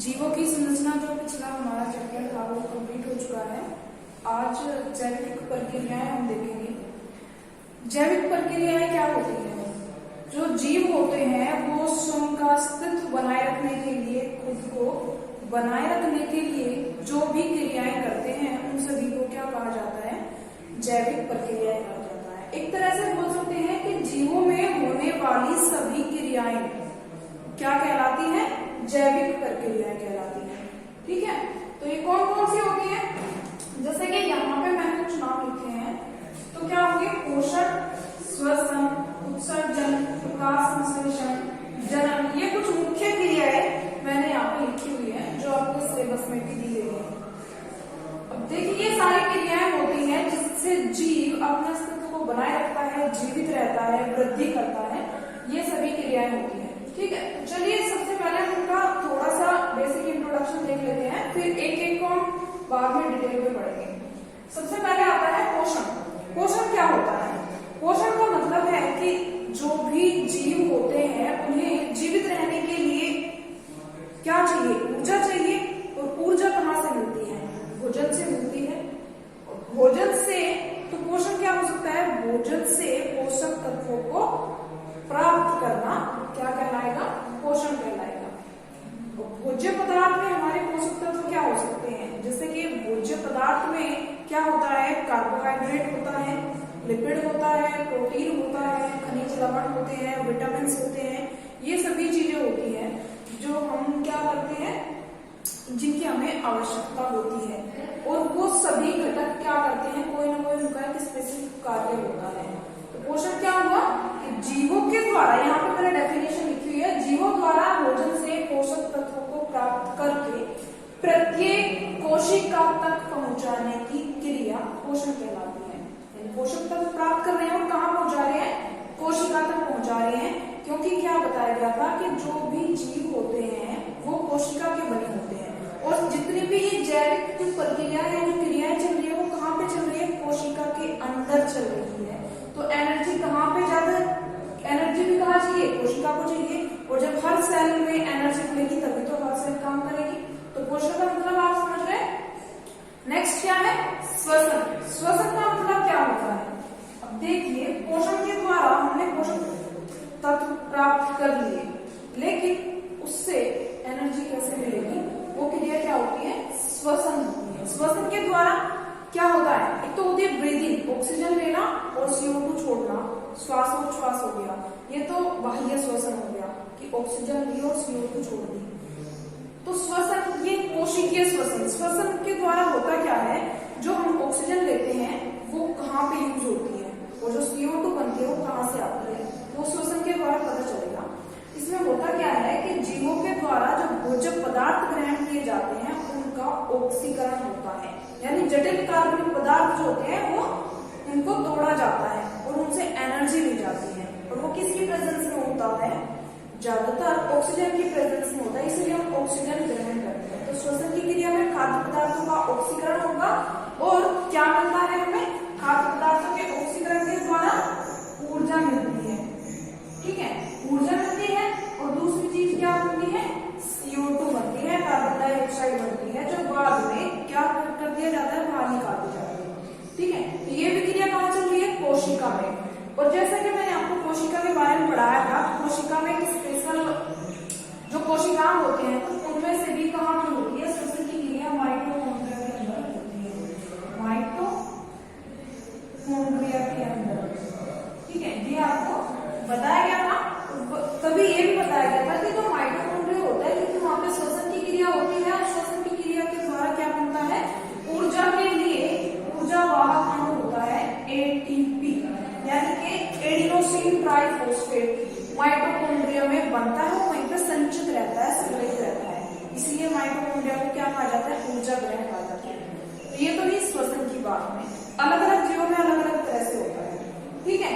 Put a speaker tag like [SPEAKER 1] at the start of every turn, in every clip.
[SPEAKER 1] जीवों की संरचना जो पिछला हमारा चैप्टर था वो कंप्लीट हो चुका है। आज जैविक प्रक्रियाएं हम देखेंगे। जैविक प्रक्रियाएं क्या होती हैं? जो जीव होते हैं वो स्वयं का अस्तित्व बनाए रखने के लिए, खुद को बनाए रखने के लिए जो भी क्रियाएं करते हैं उन सभी को क्या कहा जाता है? जैविक प्रक्रियाएं कहा जाता है। एक तरह से बोल सकते हैं कि जीवों में होने वाली सभी क्रियाएं क्या कहलाती हैं? जैविक प्रक्रियाएं कहलाती हैं। ठीक है, तो ये कौन कौन सी होती है? जैसे कि यहाँ पे मैंने कुछ नाम लिखे हैं, तो क्या होंगे? पोषण, श्वसन, उत्सर्जन, प्रकाश संश्लेषण, जनन। ये कुछ मुख्य क्रियाएं मैंने यहाँ पे लिखी हुई है जो आपको सिलेबस में भी दी गई है। अब देखिए, ये सारी क्रियाएं होती हैं जिससे जीव अपने अस्तित्व को बनाए रखता है, जीवित रहता है, वृद्धि करता है। ये सभी क्रियाएं होती हैं। ठीक है, तो चलिए सबसे पहले उनका थोड़ा सा बेसिक इंट्रोडक्शन देख लेते हैं, फिर एक एक को हम बाद में डिटेल में पढ़ेंगे। सबसे पहले आता है पोषण। पोषण क्या होता है? पोषण का मतलब है कि जो भी जीव होते हैं उन्हें जीवित रहने के लिए क्या चाहिए? ऊर्जा चाहिए। और ऊर्जा कहाँ से मिलती है? भोजन से मिलती है। और भोजन से तो पोषण क्या हो सकता है? भोजन से पोषक तत्वों को प्राप्त करना क्या कहलाएगा? पोषण कहलाएगा। भोज्य पदार्थ में हमारे पोषक तत्व क्या हो सकते हैं? जैसे कि भोज्य पदार्थ में क्या होता है? कार्बोहाइड्रेट होता है, लिपिड होता है, प्रोटीन होता है, खनिज लवण होते हैं, विटामिन होते हैं। ये सभी चीजें होती हैं जो हम क्या करते हैं, जिनकी हमें आवश्यकता होती है। और वो सभी घटक क्या करते हैं? कोई ना कोई उनका एक स्पेसिफिक कार्य होता है। तो पोषण क्या हुआ कि जीवों के द्वारा, यहाँ पे मैंने डेफिनेशन लिखी हुई है, जीवों द्वारा भोजन से पोषक तत्वों को प्राप्त करके प्रत्येक कोशिका तक पहुंचाने की क्रिया पोषण कहलाती है। यानी पोषक तत्व प्राप्त कर रहे हैं और कहाँ पहुंचा रहे हैं? कोशिका तक पहुंचा रहे हैं। क्योंकि क्या बताया गया था कि जो भी जीव होते हैं वो कोशिका के बने होते हैं, और जितनी भी ये जैविक प्रक्रिया है, जो क्रियाएं चल रही है, वो कहाँ पे चल रही है? कोशिका के अंदर चल रही है। तो एनर्जी कहाँ पे ज्यादा? एनर्जी भी कहाँ चाहिए? कोशिका को चाहिए। और जब हर सेल में एनर्जी मिलेगी तभी तो हर सेल काम करेगी। तो पोषण का मतलब आप समझ रहे हैं। नेक्स्ट क्या है? श्वसन। श्वसन का मतलब क्या होता है? अब देखिए, पोषण के द्वारा हमने पोषक तत्व प्राप्त कर लिए, लेकिन उससे एनर्जी कैसे मिलेगी? वो क्रिया क्या होती है? श्वसन होती है। श्वसन के द्वारा क्या होता है? एक तो होती है ब्रीदिंग, ऑक्सीजन लेना और CO2 छोड़ना, श्वासोच्छ्वास हो गया। ये तो बाह्य श्वसन हो गया कि ऑक्सीजन ली और CO2 छोड़ दी। तो श्वसन, ये कोशिकीय श्वसन। श्वसन के द्वारा होता क्या है? जो हम ऑक्सीजन लेते हैं वो कहाँ पे यूज होती है, और जो CO2 बनती है वो कहाँ से आती है, वो श्वसन के द्वारा पता चलेगा। इसमें होता क्या है कि जीवों के द्वारा जो भोज्य पदार्थ ग्रहण किए जाते हैं उनका ऑक्सीकरण होता है। यानी जटिल कार्बनिक पदार्थ जो होते हैं वो उनको तोड़ा जाता है और उनसे एनर्जी ली जाती है। और वो किसकी प्रेजेंस में होता है? ज्यादातर ऑक्सीजन की प्रेजेंस में होता है, इसलिए हम ऑक्सीजन ग्रहण करते हैं। तो श्वसन की क्रिया में खाद्य पदार्थों का ऑक्सीकरण होगा। और क्या मिलता है हमें? खाद्य पदार्थों के ऑक्सीकरण के द्वारा ऊर्जा मिलती है। ठीक है, ऊर्जा मिलती है। और दूसरी चीज क्या बनती है? CO2 बनती है, कार्बन डाइऑक्साइड बनती है, जो बाद में क्या कर दिया जाता है? बाहर निकाल दिया जाता है। ठीक है, तो ये विक्रिया कहाँ चल रही है? कोशिका में। और जैसा कि मैंने आपको कोशिका के बारे में पढ़ाया था, कोशिका में एक स्पेशल जो कोशिकाएं होते हैं तो उनमें से भी कहाँ की होती है? श्वसन की क्रिया माइटोकॉन्ड्रिया के अंदर होती है। माइटोकॉन्ड्रिया के अंदर। ठीक है, ये आपको बताया गया था। तभी ये भी बताया गया था कि जो माइटोकॉन्ड्रिया होता है, क्योंकि वहां पे श्वसन की क्रिया होती है, और श्वसन की क्रिया के द्वारा क्या बनता है? ऊर्जा के लिए ऊर्जा वाहक अणु होता है ATP, यानी कि एडिनोसिन ट्राइफॉस्फेट माइटोकॉन्ड्रिया में बनता है, वहीं पे संचित रहता है, संग्रहित रहता है। इसलिए माइटोकॉन्ड्रिया को क्या कहा जाता है? ऊर्जा ग्रहण कहा जाता है। तो ये तो नहीं श्वसन की बात में, अलग अलग जीवों में अलग अलग तरह से होता है। ठीक है,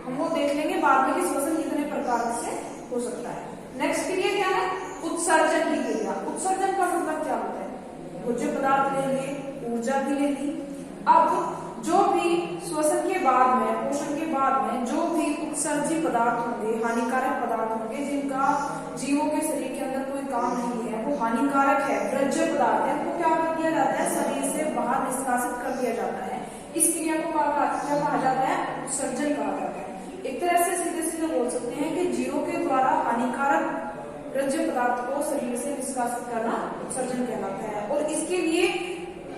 [SPEAKER 1] हम वो देख लेंगे बाद में कि श्वसन कितने प्रकार से हो सकता है। नेक्स्ट क्रिया क्या है? उत्सर्जन की क्रिया। उत्सर्जन का मतलब क्या होता है? भोज्य पदार्थ ले लिए, ऊर्जा भी ले ली। अब जो भी श्वसन के बाद में, पोषण के बाद में जो भी उत्सर्जित पदार्थ होंगे, हानिकारक पदार्थ होंगे, जिनका जीवों के शरीर के अंदर कोई काम नहीं है, वो हानिकारक है, वर्ज्य पदार्थ है, तो क्या कर दिया जाता है, शरीर से बाहर निष्कासित कर दिया जाता है। इस क्रिया को क्या कहा जाता है, उत्सर्जन कहा जाता है। एक तरह से सीधे सीधे बोल सकते हैं कि जीवों के द्वारा हानिकारक वर्ज्य पदार्थ को शरीर से निष्कासित करना उत्सर्जन कहलाता है। और इसके लिए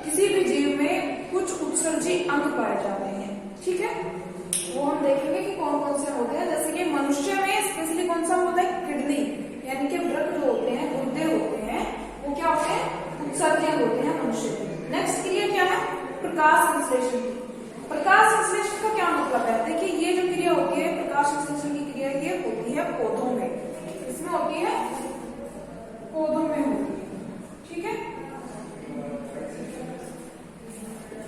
[SPEAKER 1] किसी भी जीव में कुछ उत्सर्जी अंग पाए जाते हैं, ठीक है, वो हम देखेंगे कि कौन कौन से होते हैं। जैसे कि मनुष्य में स्पेशली कौन सा होता है, किडनी यानी कि वृक्क जो होते हैं, गुर्दे होते हैं, वो क्या होते हैं, उत्सर्जन होते हैं मनुष्य में। नेक्स्ट क्रिया क्या है, प्रकाश संश्लेषण की। प्रकाश संश्लेषण का क्या मतलब है, देखिए ये जो क्रिया होती है प्रकाश संश्लेषण की क्रिया, ये होती है पौधों में। इसमें होती है पौधों में होती है, ठीक है।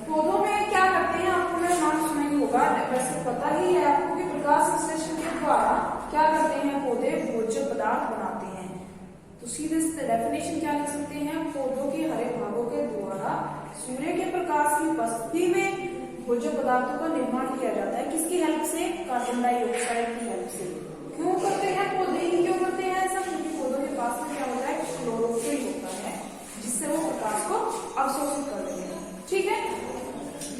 [SPEAKER 1] पौधों में क्या करते हैं, आपको मेरा नाम सुना ही होगा, वैसे पता ही है आपको कि प्रकाश संश्लेषण के द्वारा क्या करते हैं, पौधे भोज्य पदार्थ बनाते हैं। तो सीधे सीधे डेफिनेशन क्या लिख सकते हैं, पौधों के हरे भागों के द्वारा सूर्य के प्रकाश की उपस्थिति में भोज्य पदार्थों का निर्माण किया जाता है। किसकी हेल्प से, कार्बन डाइऑक्साइड की हेल्प से। क्यों करते हैं पौधे ही, क्यों करते हैं ऐसा, क्योंकि पौधों के पास में क्या होता है, क्लोरोफिल होता है, जिससे वो प्रकाश को अवशोषित करते हैं, ठीक है।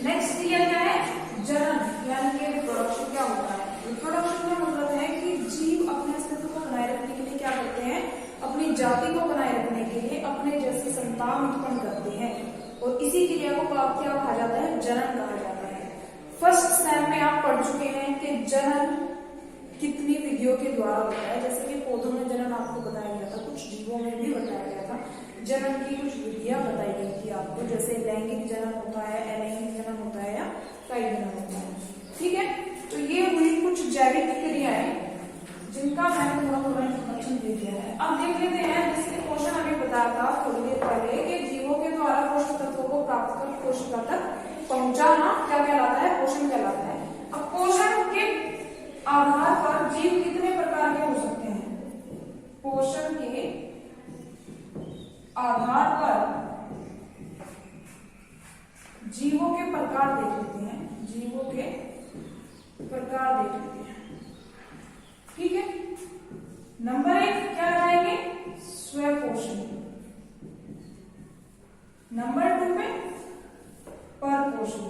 [SPEAKER 1] नेक्स्ट क्रिया क्या है, जनन यानी कि रिप्रोडक्शन क्या होता है। रिप्रोडक्शन का मतलब है कि जीव अपने अस्तित्व को बनाए रखने के लिए क्या करते हैं, अपनी जाति को बनाए रखने के लिए अपने जैसे संतान उत्पन्न करते हैं। और इसी क्रिया को क्या कहा जाता है, जनन कहा जाता है। फर्स्ट सेम में आप पढ़ चुके हैं कि जनन कितनी विधियों के द्वारा होता है। जैसे कि पौधों में जनन आपको बताया गया था, कुछ जीवों में भी बताया गया था। जनन की कुछ विधियां बताई गई थी आपको, जैसे लैंगिक जनन होता है, अलैंगिक जनन होता है, या कायी जनन होता है, ठीक है। तो ये हुई कुछ जैविक क्रियाएं जिनका मैंने थोड़ा इंट्रोडक्शन दे दिया है। अब देख लेते हैं, जैसे क्वेश्चन अभी बताया था थोड़ी देर पहले कि जीवों के द्वारा पोषक तत्वों को प्राप्त कर कोशिका तक पहुंचाना क्या कहलाता है, पोषण कहलाता है। अब पोषण के आधार पर जीव कितने प्रकार के हो सकते हैं, पोषण के आधार पर जीवों के प्रकार देख लेते हैं, जीवों के प्रकार देख लेते हैं, ठीक है। नंबर 1 क्या रहेंगे, स्वपोषण। नंबर 2 पे परपोषण,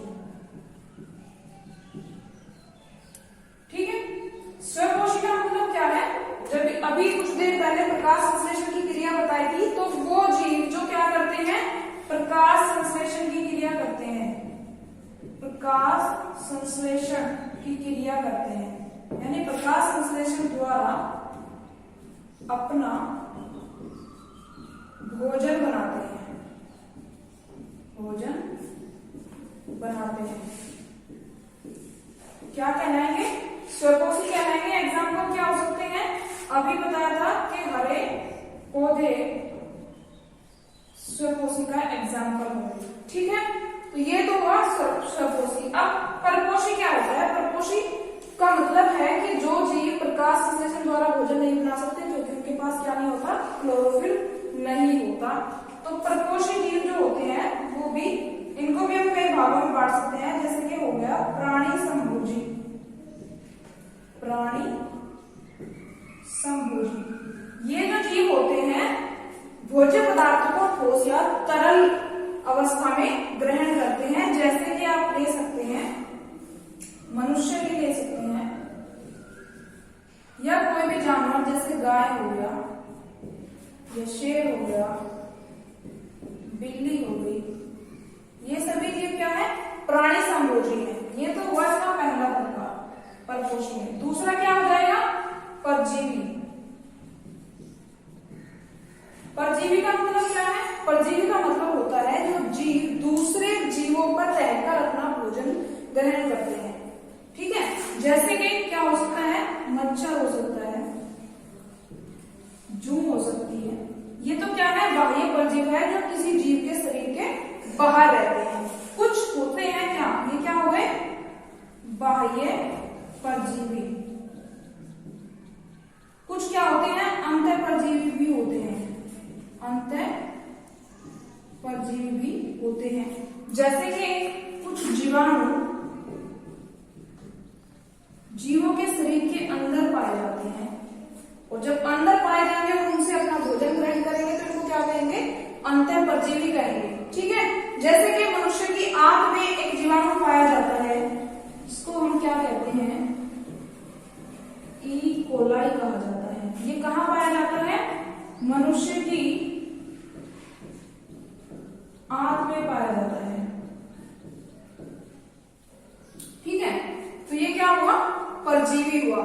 [SPEAKER 1] ठीक है। स्वपोषण का मतलब क्या है, जब अभी कुछ देर पहले प्रकाश संश्लेषण की क्रिया बताई थी, तो वो जीव जो क्या करते हैं, प्रकाश संश्लेषण की क्रिया करते हैं, प्रकाश संश्लेषण की क्रिया करते हैं, यानी प्रकाश संश्लेषण द्वारा अपना भोजन बनाते हैं, भोजन बनाते हैं। क्या कहलाएंगे, स्वपोषी कहलाएंगे। एग्जाम्पल क्या हो सकते हैं, अभी बताया था कि हरे पौधे स्वपोषी का एग्जाम्पल होंगे, ठीक है। तो ये तो हुआ स्वपोषी। अब परपोषी क्या होता है, परपोषी का मतलब है कि जो जीव प्रकाश संश्लेषण द्वारा भोजन नहीं बना सकते, क्योंकि उनके पास क्या नहीं होता, क्लोरोफिल नहीं होता। तो परपोषी जीव जो होते हैं वो भी, इनको भी हम कई भागों में बांट सकते हैं। जैसे कि हो गया प्राणी संभोजी, प्राणी संभोजी। ये जो जीव होते हैं भोज्य पदार्थों को ठोस या तरल अवस्था में ग्रहण करते हैं। जैसे कि आप ले सकते हैं, मनुष्य भी ले सकते हैं, या कोई भी जानवर जैसे गाय हो गया, या शेर हो गया, बिल्ली हो गई, ये सभी जीव क्या है, प्राणी संभोजी है। ये तो हुआ इसका पहला प्रकार, परपोषी है। दूसरा क्या हो जाएगा, परजीवी। परजीवी का मतलब क्या है, परजीवी का मतलब होता है जो जीव दूसरे जीवों पर रहकर अपना भोजन ग्रहण करते हैं, ठीक है। जैसे कि क्या हो सकता है, मच्छर हो सकता है, जूं हो सकती है। ये तो क्या है, बाह्य परजीवी है जो किसी जीव के शरीर के बाहर रहते हैं। कुछ होते हैं क्या, ये क्या हो गए, बाह्य परजीवी। कुछ क्या होते हैं, अंतर परजीवी भी होते हैं, अंतर परजीवी भी होते हैं। जैसे कि कुछ जीवाणु जीवों के शरीर के अंदर पाए जाते हैं, और जब अंदर पाए जाएंगे और उनसे अपना भोजन ग्रहण करेंगे तो इनको क्या कहेंगे, मनुष्य की आंत में पाया जाता है। ठीक है, तो ये क्या हुआ, परजीवी हुआ।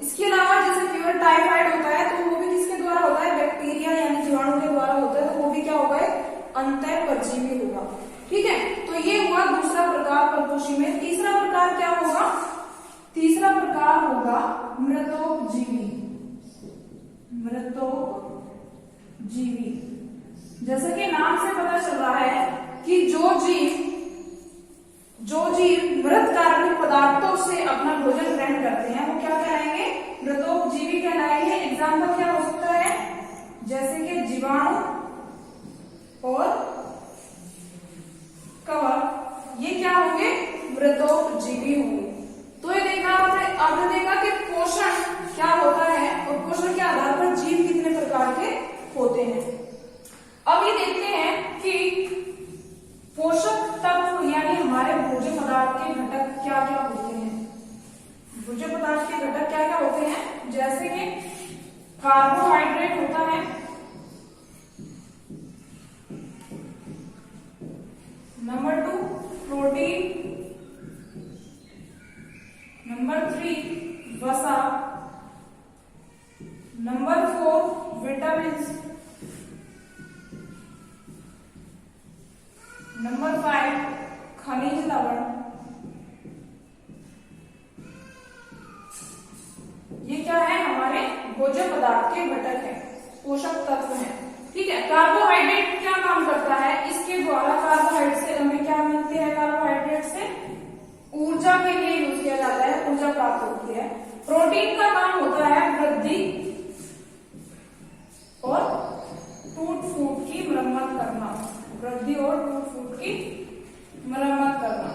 [SPEAKER 1] इसके अलावा जैसे फीवर टाइफाइड होता है तो वो भी किसके द्वारा होता है, बैक्टीरिया यानी जीवाणु के द्वारा होता है, तो वो भी क्या होगा, अंतः परजीवी होगा। ठीक है, तो ये हुआ दूसरा प्रकार परपोषी में। तीसरा प्रकार क्या होगा, तीसरा प्रकार होगा मृतोपजीवी। मृतोपजीवी, जैसा कि नाम से पता चल रहा है कि जो जीव मृत कार्बनिक पदार्थों से अपना भोजन ग्रहण करते हैं वो क्या कहलाएंगे, मृतोपजीवी कहलाएंगे। एग्जाम्पल क्या हो सकता है, जैसे कि जीवाणु और कवक, ये क्या होंगे, मृतोपजीवी होंगे। तो ये देखा आपने देखा कि पोषण क्या होता है और पोषण के आधार पर जीव कितने प्रकार के होते हैं। अब ये देखते हैं कि पोषक तत्व यानी हमारे भोज्य पदार्थ के घटक क्या क्या होते हैं। भोज्य पदार्थ के घटक क्या क्या होते हैं, जैसे कि कार्बोहाइड्रेट होता है, नंबर 2 प्रोटीन, नंबर 3 वसा, नंबर 4 विटामिन, नंबर 5 खनिज लवण। ये क्या है, हमारे भोज्य पदार्थ के घटक है, पोषक तत्व है। ठीक है, कार्बोहाइड्रेट क्या काम करता है, इसके द्वारा कार्बोहाइड्रेट से हमें क्या मिलते हैं, कार्बोहाइड्रेट से ऊर्जा के लिए यूज किया जाता है, ऊर्जा प्राप्त होती है। प्रोटीन का काम होता है वृद्धि और टूट फूट की मरम्मत करना, वृद्धि और टूट फूट की मरम्मत करना।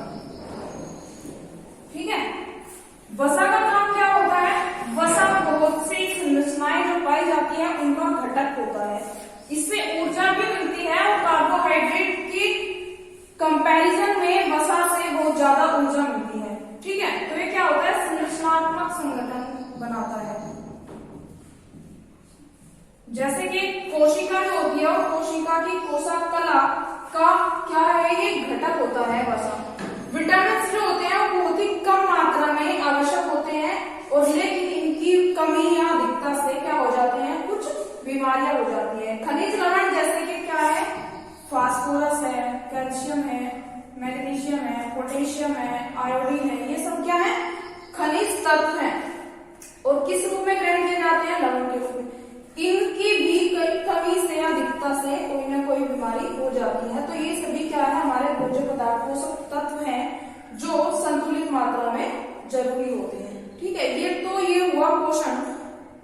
[SPEAKER 1] ठीक है, वसा का काम क्या होता है, वसा बहुत सी संरचनाएं जो पाई जाती है उनका घटक होता है, इससे ऊर्जा भी मिलती है और कार्बोहाइड्रेट की कंपैरिजन में वसा से बहुत ज्यादा ऊर्जा मिलती है। ठीक है, तो ये क्या होता है, संरचनात्मक संगठन बनाता है। जैसे कि कोशिका जो होती है और कोशिका की कोशिका कला का क्या है, ये घटक होता है वसा। विटामिन जो होते हैं वो बहुत ही कम मात्रा में आवश्यक होते हैं और लेकिन इनकी कमी या अधिकता से क्या हो जाते हैं, कुछ बीमारियां हो जाती है। खनिज लवण जैसे कि क्या है, फास्फोरस है, कैल्शियम है, मैग्नीशियम है, पोटेशियम है, आयोडीन है, ये सब क्या है, खनिज तत्व हैं और किस रूप में ग्रहण किए जाते हैं, लवण के रूप में। इनकी भी कमी से अधिकता से कोई ना कोई बीमारी हो जाती है। तो ये सभी क्या है, हमारे भोज्य पदार्थ पोषक तत्व हैं जो संतुलित मात्रा में जरूरी होते हैं। ठीक है, ये हुआ पोषण।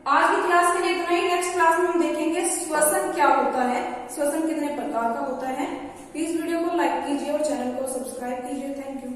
[SPEAKER 1] आज की क्लास के लिए इतना ही। नेक्स्ट क्लास में हम देखेंगे श्वसन क्या होता है, श्वसन कितने प्रकार का होता है। प्लीज वीडियो को लाइक कीजिए और चैनल को सब्सक्राइब कीजिए। Thank you.